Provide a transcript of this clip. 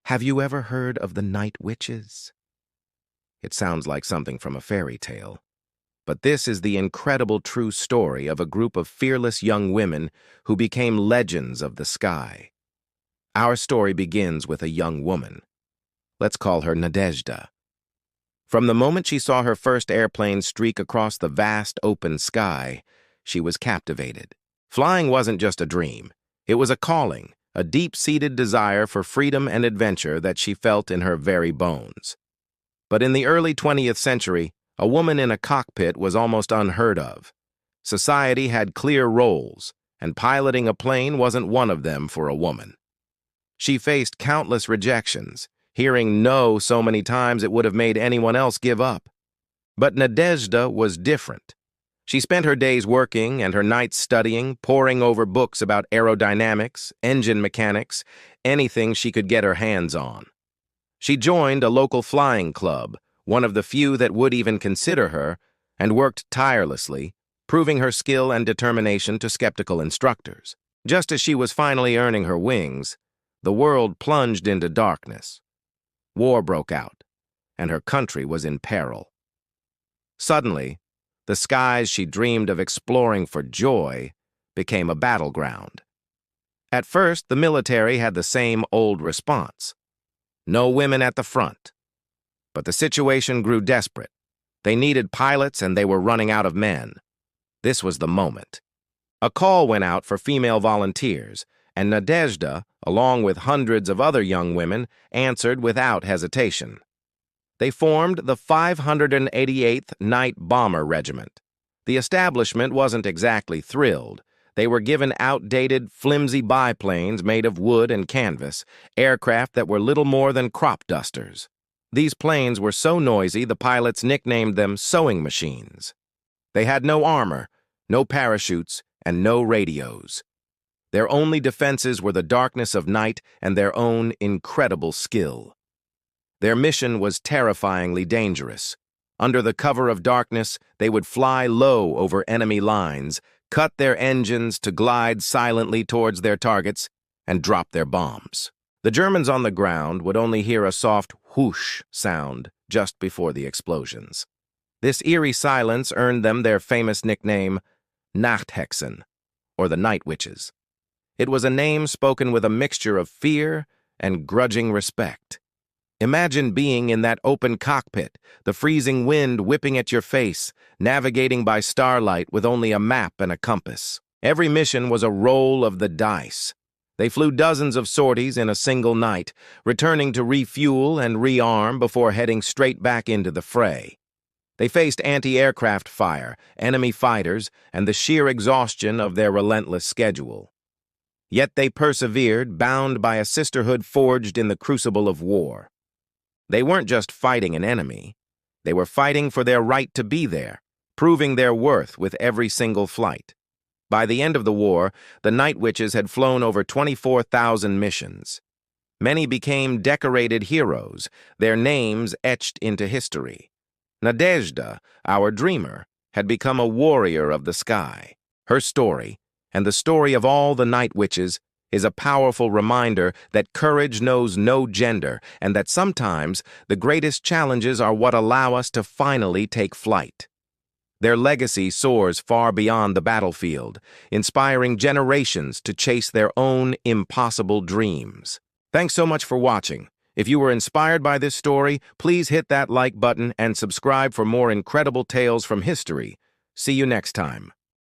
Have you ever heard of the night witches? It sounds like something from a fairy tale. But this is the incredible true story of a group of fearless young women who became legends of the sky. Our story begins with a young woman. Let's call her Nadezhda. From the moment she saw her first airplane streak across the vast open sky, she was captivated. Flying wasn't just a dream. It was a calling, a deep-seated desire for freedom and adventure that she felt in her very bones. But in the early 20th century, a woman in a cockpit was almost unheard of. Society had clear roles, and piloting a plane wasn't one of them for a woman. She faced countless rejections, hearing no so many times it would have made anyone else give up. But Nadezhda was different. She spent her days working and her nights studying, poring over books about aerodynamics, engine mechanics, anything she could get her hands on. She joined a local flying club, one of the few that would even consider her, and worked tirelessly, proving her skill and determination to skeptical instructors. Just as she was finally earning her wings, the world plunged into darkness. War broke out, and her country was in peril. Suddenly, the skies she dreamed of exploring for joy became a battleground. At first, the military had the same old response: no women at the front. But the situation grew desperate. They needed pilots and they were running out of men. This was the moment. A call went out for female volunteers, and Nadezhda, along with hundreds of other young women, answered without hesitation. They formed the 588th Night Bomber Regiment. The establishment wasn't exactly thrilled. They were given outdated, flimsy biplanes made of wood and canvas, aircraft that were little more than crop dusters. These planes were so noisy the pilots nicknamed them sewing machines. They had no armor, no parachutes, and no radios. Their only defenses were the darkness of night and their own incredible skill. Their mission was terrifyingly dangerous. Under the cover of darkness, they would fly low over enemy lines, cut their engines to glide silently towards their targets, and drop their bombs. The Germans on the ground would only hear a soft whoosh sound just before the explosions. This eerie silence earned them their famous nickname, Nachthexen, or the Night Witches. It was a name spoken with a mixture of fear and grudging respect. Imagine being in that open cockpit, the freezing wind whipping at your face, navigating by starlight with only a map and a compass. Every mission was a roll of the dice. They flew dozens of sorties in a single night, returning to refuel and rearm before heading straight back into the fray. They faced anti-aircraft fire, enemy fighters, and the sheer exhaustion of their relentless schedule. Yet they persevered, bound by a sisterhood forged in the crucible of war. They weren't just fighting an enemy. They were fighting for their right to be there, proving their worth with every single flight. By the end of the war, the Night Witches had flown over 24,000 missions. Many became decorated heroes, their names etched into history. Nadezhda, our dreamer, had become a warrior of the sky. Her story, and the story of all the Night Witches, is a powerful reminder that courage knows no gender and that sometimes the greatest challenges are what allow us to finally take flight. Their legacy soars far beyond the battlefield, inspiring generations to chase their own impossible dreams. Thanks so much for watching. If you were inspired by this story, please hit that like button and subscribe for more incredible tales from history. See you next time.